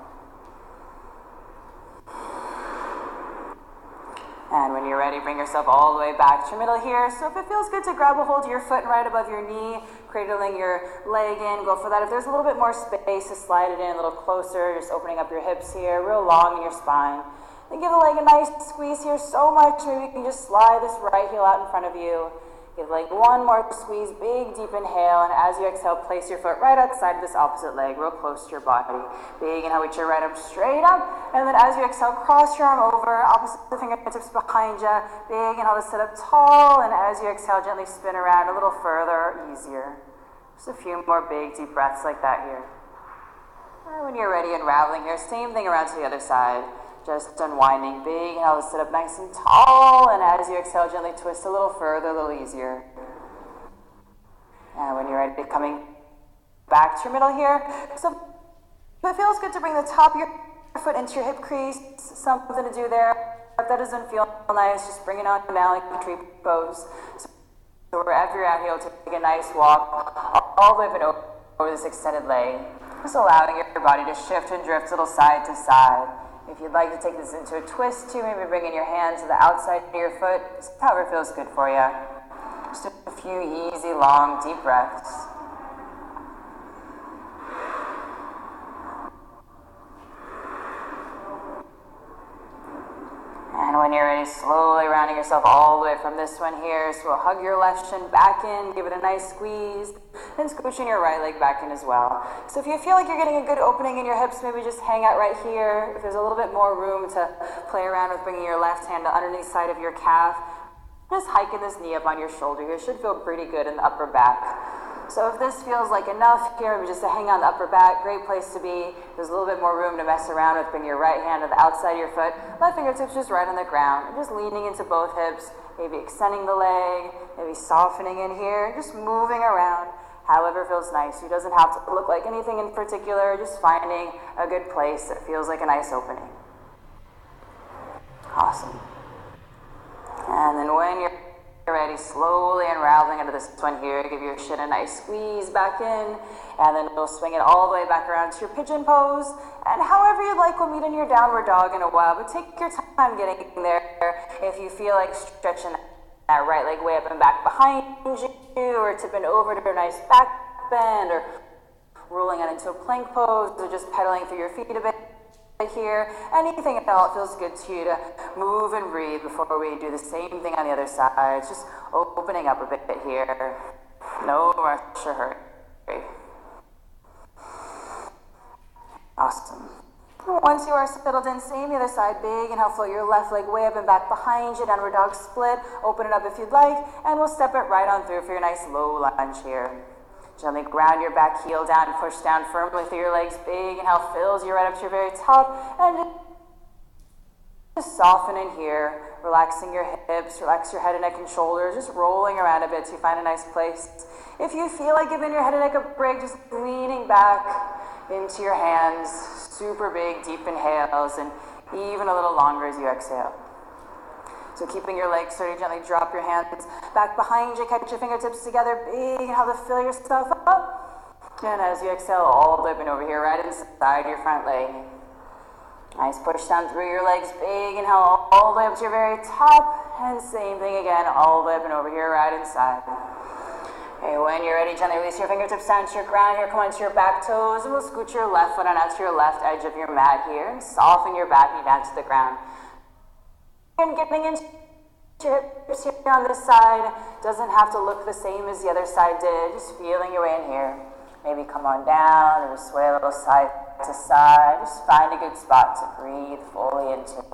A: And when you're ready, bring yourself all the way back to your middle here. So if it feels good to grab a hold of your foot right above your knee, cradling your leg in, go for that. If there's a little bit more space to slide it in a little closer, just opening up your hips here, real long in your spine. Then give the leg a nice squeeze here so much, maybe you can just slide this right heel out in front of you. Give the leg one more squeeze, big deep inhale, and as you exhale, place your foot right outside of this opposite leg, real close to your body. Big inhale, reach your right arm straight up, and then as you exhale, cross your arm over, opposite the fingertips behind you. Big inhale to sit up tall, and as you exhale, gently spin around a little further, easier. Just a few more big deep breaths like that here. And when you're ready, unraveling here, same thing around to the other side. Just unwinding, big inhale to sit up nice and tall, and as you exhale, gently twist a little further, a little easier. And when you're ready, coming back to your middle here. So it feels good to bring the top of your foot into your hip crease, something to do there. If that doesn't feel nice, just bring it on down like a tree pose. So wherever you're at here, take a nice walk all the way over this extended leg. Just allowing your body to shift and drift a little side to side. If you'd like to take this into a twist too, maybe bringing your hand to the outside of your foot, just however feels good for you. Just a few easy, long, deep breaths. And when you're ready, slowly rounding yourself all the way from this one here. So we'll hug your left shin back in, give it a nice squeeze, and squishing your right leg back in as well. So if you feel like you're getting a good opening in your hips, maybe just hang out right here. If there's a little bit more room to play around with bringing your left hand to underneath side of your calf, just hiking this knee up on your shoulder here. Should feel pretty good in the upper back. So if this feels like enough here, maybe just to hang on the upper back, great place to be. There's a little bit more room to mess around with. Bring your right hand to the outside of your foot, left fingertips just right on the ground. And just leaning into both hips, maybe extending the leg, maybe softening in here, just moving around, however feels nice. It doesn't have to look like anything in particular, just finding a good place that feels like a nice opening. Awesome. And then when you're ready, slowly unraveling into this one here, give your shin a nice squeeze back in, and then we'll swing it all the way back around to your pigeon pose. And however you'd like, we'll meet in your downward dog in a while, but take your time getting there. If you feel like stretching that right leg way up and back behind you, or tipping over to a nice back bend, or rolling out into a plank pose, or just pedaling through your feet a bit here, anything at all, it feels good to you to move and breathe before we do the same thing on the other side. Just opening up a bit here. No rush or hurry. Awesome. Once you are settled in, same the other side, big inhale, float your left leg way up and back behind you, downward dog split, open it up if you'd like, and we'll step it right on through for your nice low lunge here. Gently ground your back heel down and push down firmly through your legs. Big inhale fills you right up to your very top. And just soften in here, relaxing your hips, relax your head and neck and shoulders, just rolling around a bit so you find a nice place. If you feel like giving your head and neck a break, just leaning back into your hands, super big, deep inhales, and even a little longer as you exhale. So keeping your legs sturdy, gently drop your hands back behind you, catch your fingertips together, big inhale to fill yourself up. And as you exhale, all the way up and over here, right inside your front leg. Nice push down through your legs, big inhale all the way up to your very top, and same thing again, all the way up and over here, right inside. Okay, when you're ready, gently release your fingertips down to your ground here, come onto your back toes, and we'll scoot your left foot on out to your left edge of your mat here, and soften your back knee down to the ground. And getting into your hips here on this side doesn't have to look the same as the other side did. Just feeling your way in here. Maybe come on down or sway a little side to side. Just find a good spot to breathe fully into.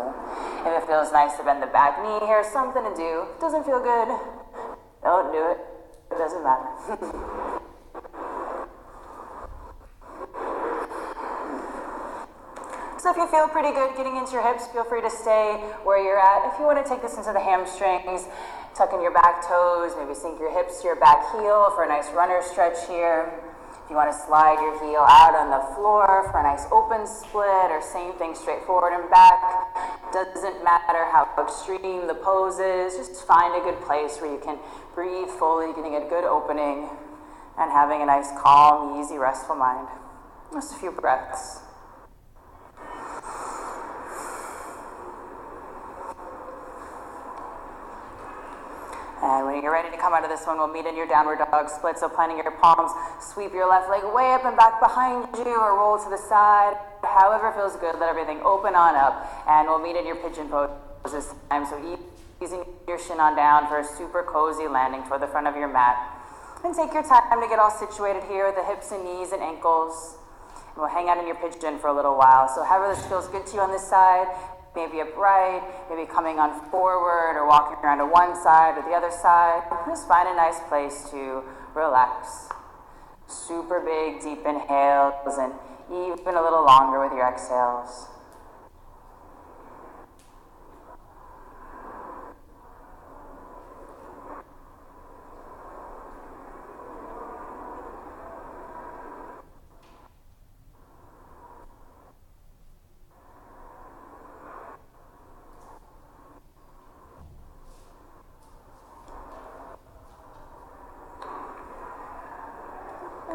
A: If it feels nice to bend the back knee here, something to do. If it doesn't feel good, don't do it. It doesn't matter. So if you feel pretty good getting into your hips, feel free to stay where you're at. If you want to take this into the hamstrings, tuck in your back toes, maybe sink your hips to your back heel for a nice runner stretch here. If you want to slide your heel out on the floor for a nice open split, or same thing, straight forward and back. Doesn't matter how extreme the pose is, just find a good place where you can breathe fully, getting a good opening, and having a nice, calm, easy, restful mind. Just a few breaths. And when you're ready to come out of this one, we'll meet in your downward dog split. So planting your palms, sweep your left leg way up and back behind you or roll to the side. However feels good, let everything open on up. And we'll meet in your pigeon pose this time. So easing your shin on down for a super cozy landing toward the front of your mat. And take your time to get all situated here with the hips and knees and ankles. And we'll hang out in your pigeon for a little while. So however this feels good to you on this side, maybe upright, maybe coming on forward or walking around to one side or the other side. Just find a nice place to relax. Super big, deep inhales and even a little longer with your exhales.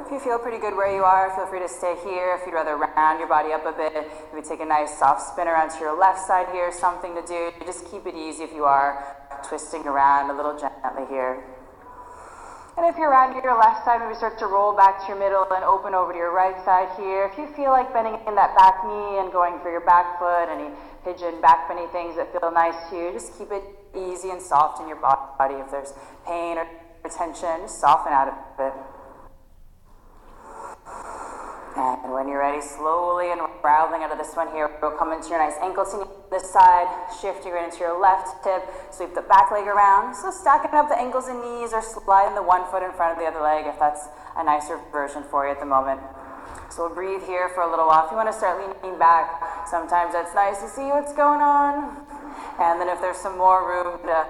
A: If you feel pretty good where you are, feel free to stay here. If you'd rather round your body up a bit, maybe take a nice soft spin around to your left side here, something to do. Just keep it easy if you are twisting around a little gently here. And if you're around to your left side, maybe start to roll back to your middle and open over to your right side here. If you feel like bending in that back knee and going for your back foot, any pigeon back bending things that feel nice to you, just keep it easy and soft in your body. If there's pain or tension, just soften out of it. And when you're ready, slowly unraveling out of this one here, we'll come into your nice ankle to this side, shift your into your left hip, sweep the back leg around. So stacking up the ankles and knees or sliding the one foot in front of the other leg if that's a nicer version for you at the moment. So we'll breathe here for a little while. If you want to start leaning back, sometimes that's nice to see what's going on. And then if there's some more room to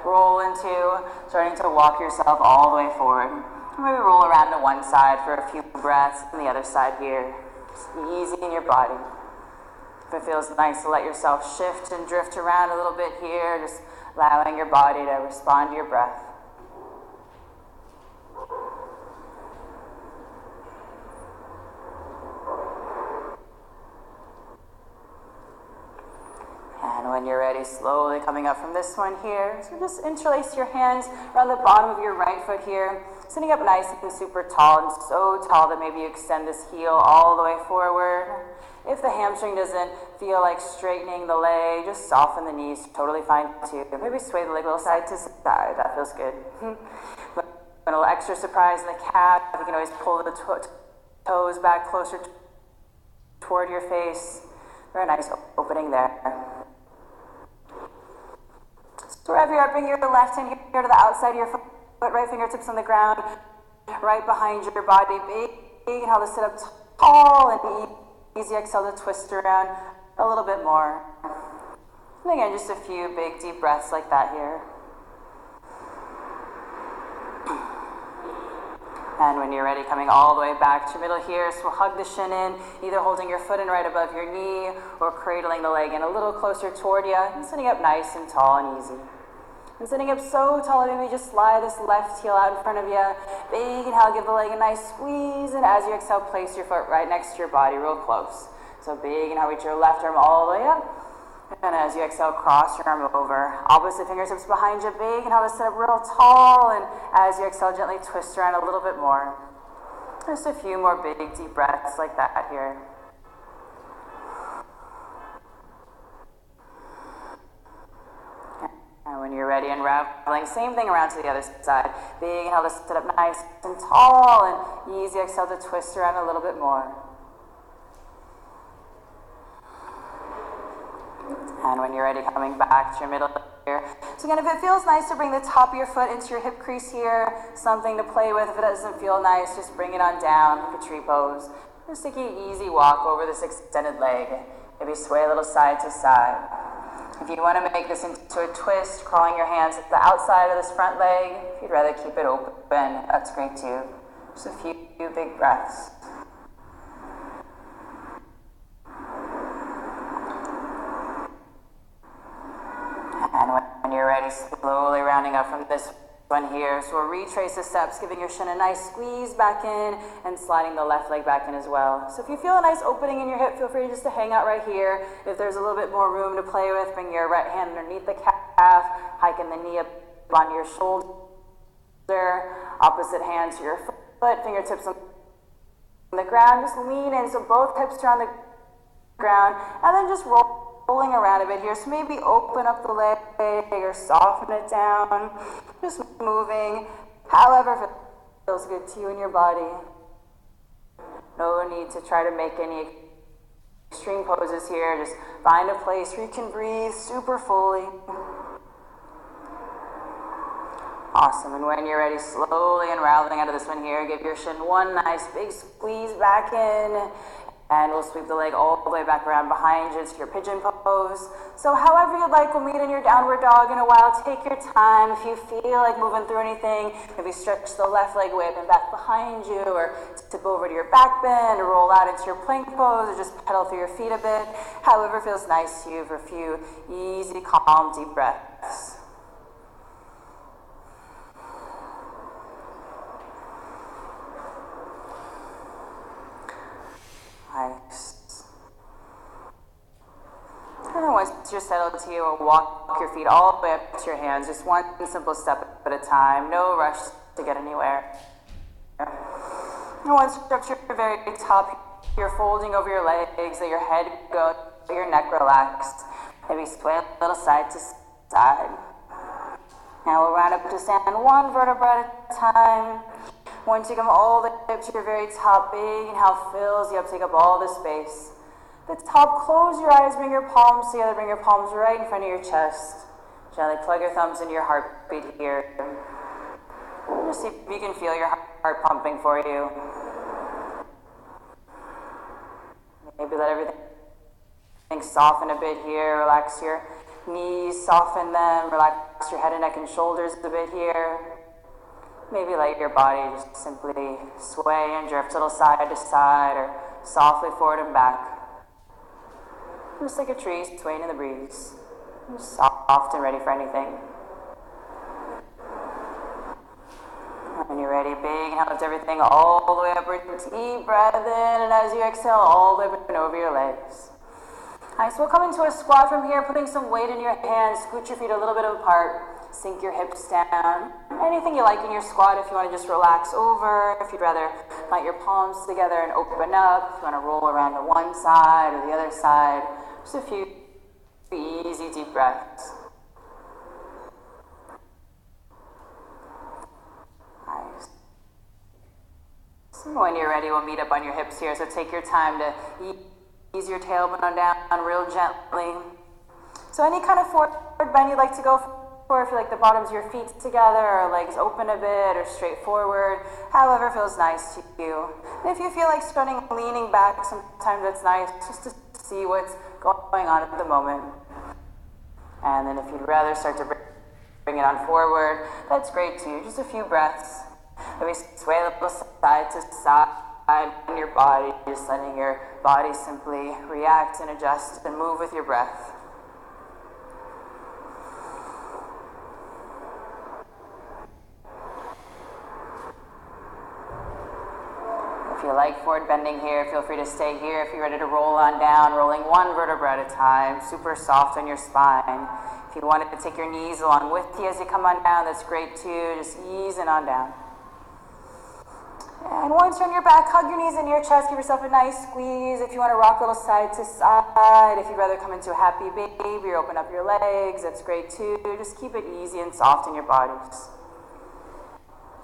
A: roll into, starting to walk yourself all the way forward. Maybe roll around to one side for a few breaths and the other side here. Just easy in your body. If it feels nice to let yourself shift and drift around a little bit here, just allowing your body to respond to your breath. And when you're ready, slowly coming up from this one here, so just interlace your hands around the bottom of your right foot here, sitting up nice and super tall, and so tall that maybe you extend this heel all the way forward. If the hamstring doesn't feel like straightening the leg, just soften the knees, totally fine too. Maybe sway the leg a little side to side, that feels good. But a little extra surprise in the calf, you can always pull the toes back closer toward your face. Very nice opening there. So wherever you're, bring your left hand here to the outside of your foot, right fingertips on the ground, right behind your body. Big inhale to sit up tall and easy exhale to twist around a little bit more. And again, just a few big deep breaths like that here. And when you're ready, coming all the way back to your middle here, so we'll hug the shin in, either holding your foot in right above your knee or cradling the leg in a little closer toward you, and sitting up nice and tall and easy. And sitting up so tall, maybe just slide this left heel out in front of you. Big inhale, give the leg a nice squeeze, and as you exhale, place your foot right next to your body, real close. So big inhale, reach your left arm all the way up. And as you exhale, cross your arm over. Opposite fingertips behind you. Big inhale to sit up real tall. And as you exhale, gently twist around a little bit more. Just a few more big, deep breaths like that here. And when you're ready, unraveling, same thing around to the other side. Big inhale to sit up nice and tall. And easy exhale to twist around a little bit more. And when you're ready, coming back to your middle here. So again, if it feels nice to bring the top of your foot into your hip crease here, something to play with. If it doesn't feel nice, just bring it on down, like a tree pose. Just take an easy walk over this extended leg. Maybe sway a little side to side. If you want to make this into a twist, crawling your hands at the outside of this front leg. If you'd rather keep it open, that's great too. Just a few big breaths. And when you're ready, slowly rounding up from this one here. So we'll retrace the steps, giving your shin a nice squeeze back in and sliding the left leg back in as well. So if you feel a nice opening in your hip, feel free just to hang out right here. If there's a little bit more room to play with, bring your right hand underneath the calf, hiking the knee up onto your shoulder, opposite hand to your foot, fingertips on the ground. Just lean in so both hips are on the ground, and then just rolling around a bit here. So maybe open up the leg or soften it down. Just moving however feels good to you and your body. No need to try to make any extreme poses here. Just find a place where you can breathe super fully. Awesome, and when you're ready, slowly unraveling out of this one here, give your shin one nice big squeeze back in, and we'll sweep the leg all the way back around behind you to your pigeon pose. So however you'd like, we'll meet in your downward dog in a while. Take your time. If you feel like moving through anything, maybe stretch the left leg way up and back behind you, or tip over to your back bend, or roll out into your plank pose, or just pedal through your feet a bit. However feels nice to you for a few easy, calm, deep breaths. Nice. And then once you're settled to you, walk your feet all the way up to your hands, just one simple step at a time, no rush to get anywhere. And once you're up to your very top, you're folding over your legs, let your head go, your neck relaxed, maybe sway a little side to side. Now we'll round up to stand one vertebra at a time. Once you come all the way up to your very top, big inhale fills you up, take up all the space. The top, close your eyes, bring your palms together, bring your palms right in front of your chest. Gently plug your thumbs into your heartbeat here. Just see if you can feel your heart pumping for you. Maybe let everything soften a bit here, relax your knees, soften them, relax your head and neck and shoulders a bit here. Maybe let your body just simply sway and drift a little side to side or softly forward and back. Just like a tree swaying in the breeze. Just soft and ready for anything. When you're ready, big inhale, lift everything all the way upward. Deep breath in, and as you exhale, all the way up and over your legs. Nice, we'll come into a squat from here, putting some weight in your hands. Scoot your feet a little bit apart. Sink your hips down. Anything you like in your squat. If you want to just relax over, if you'd rather plant your palms together and open up, if you want to roll around to one side or the other side, just a few easy deep breaths. Nice. So when you're ready, we'll meet up on your hips here. So take your time to ease your tailbone on down real gently. So any kind of forward bend you'd like to go for. Or if you like the bottoms of your feet together, or legs open a bit, or straight forward, however feels nice to you. And if you feel like starting leaning back, sometimes it's nice just to see what's going on at the moment. And then if you'd rather start to bring it on forward, that's great too. Just a few breaths. Maybe sway a little side to side in your body, just letting your body simply react and adjust and move with your breath. If you like forward bending here, feel free to stay here. If you're ready to roll on down, rolling one vertebra at a time, super soft on your spine. If you wanted to take your knees along with you as you come on down, that's great too. Just easing on down. And once you're on your back, hug your knees into your chest, give yourself a nice squeeze. If you want to rock a little side to side, if you'd rather come into a happy baby or open up your legs, that's great too. Just keep it easy and soft in your bodies.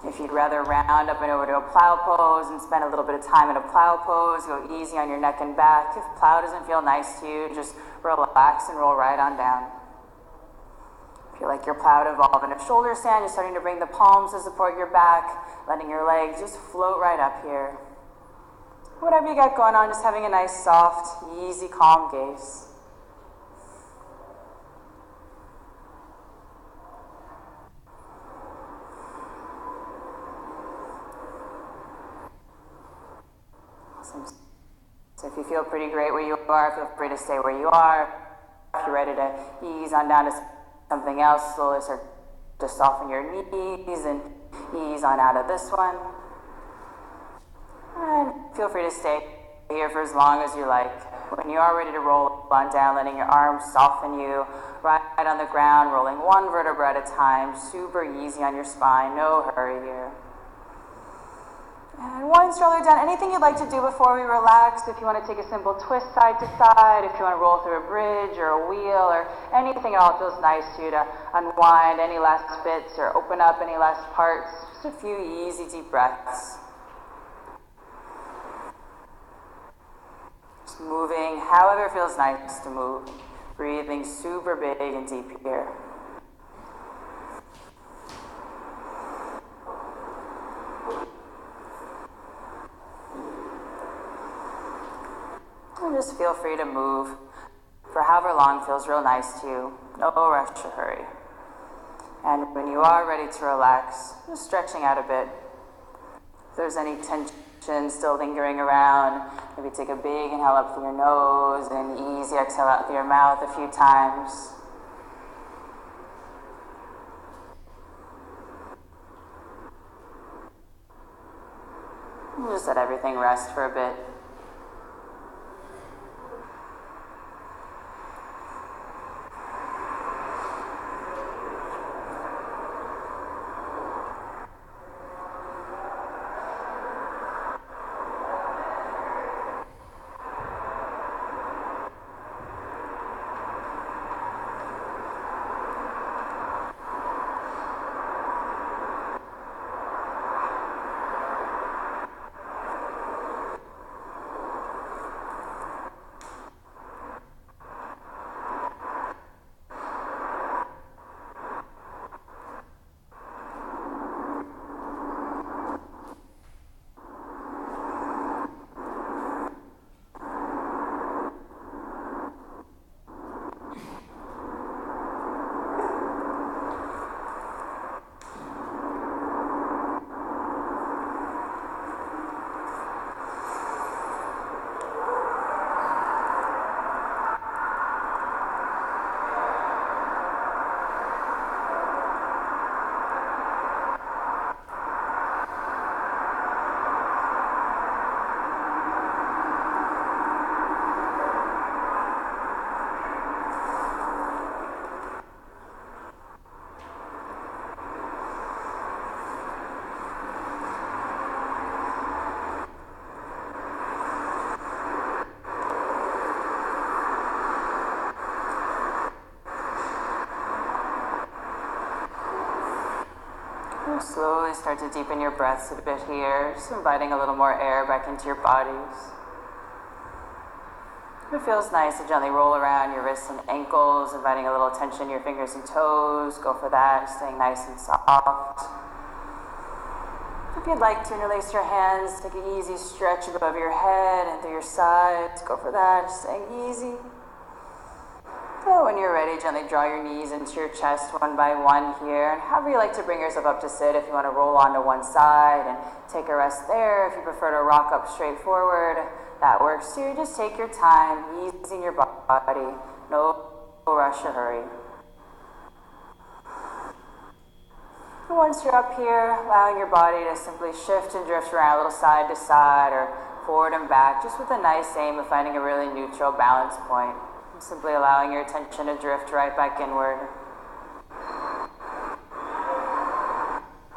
A: If you'd rather round up and over to a plow pose and spend a little bit of time in a plow pose, go easy on your neck and back. If plow doesn't feel nice to you, just relax and roll right on down. If you like your plow to evolve in a shoulder stand, you're starting to bring the palms to support your back, letting your legs just float right up here. Whatever you got going on, just having a nice, soft, easy, calm gaze. So if you feel pretty great where you are, feel free to stay where you are. If you're ready to ease on down to something else, slowly start to soften your knees and ease on out of this one. And feel free to stay here for as long as you like. When you are ready to roll on down, letting your arms soften you right on the ground, rolling one vertebra at a time, super easy on your spine, no hurry here. And once you're all the way down, anything you'd like to do before we relax, if you want to take a simple twist side to side, if you want to roll through a bridge or a wheel or anything at all feels nice to you to unwind any last bits or open up any last parts, just a few easy deep breaths. Just moving however feels nice to move, breathing super big and deep here. And just feel free to move for however long feels real nice to you. No rush or hurry. And when you are ready to relax, just stretching out a bit. If there's any tension still lingering around, maybe take a big inhale up through your nose and easy exhale out through your mouth a few times. And just let everything rest for a bit. Slowly start to deepen your breaths a bit here, just inviting a little more air back into your bodies. It feels nice to gently roll around your wrists and ankles, inviting a little tension in your fingers and toes. Go for that, staying nice and soft. If you'd like to interlace your hands, take an easy stretch above your head and through your sides. Go for that, staying easy. So when you're ready, gently draw your knees into your chest one by one here. And however you like to bring yourself up to sit, if you want to roll onto one side and take a rest there. If you prefer to rock up straight forward, that works too. Just take your time, easing your body. No rush or hurry. And once you're up here, allowing your body to simply shift and drift around a little side to side or forward and back, just with a nice aim of finding a really neutral balance point. Simply allowing your attention to drift right back inward.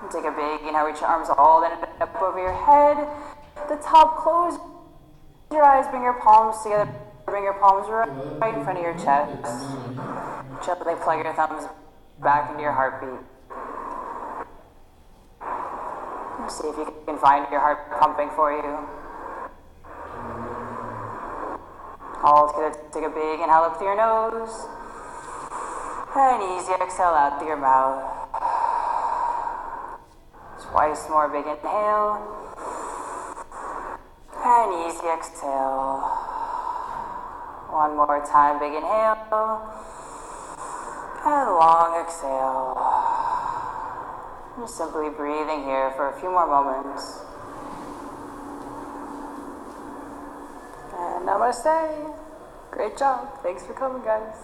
A: And take a big inhale, reach your arms all the way up over your head. At the top, close your eyes, bring your palms together, bring your palms right in front of your chest. Gently plug your thumbs back into your heartbeat. See if you can find your heart pumping for you. All together, take a big inhale up through your nose. And easy exhale out through your mouth. Twice more, big inhale. And easy exhale. One more time, big inhale. And long exhale. Just simply breathing here for a few more moments. And namaste. Great job. Thanks for coming, guys.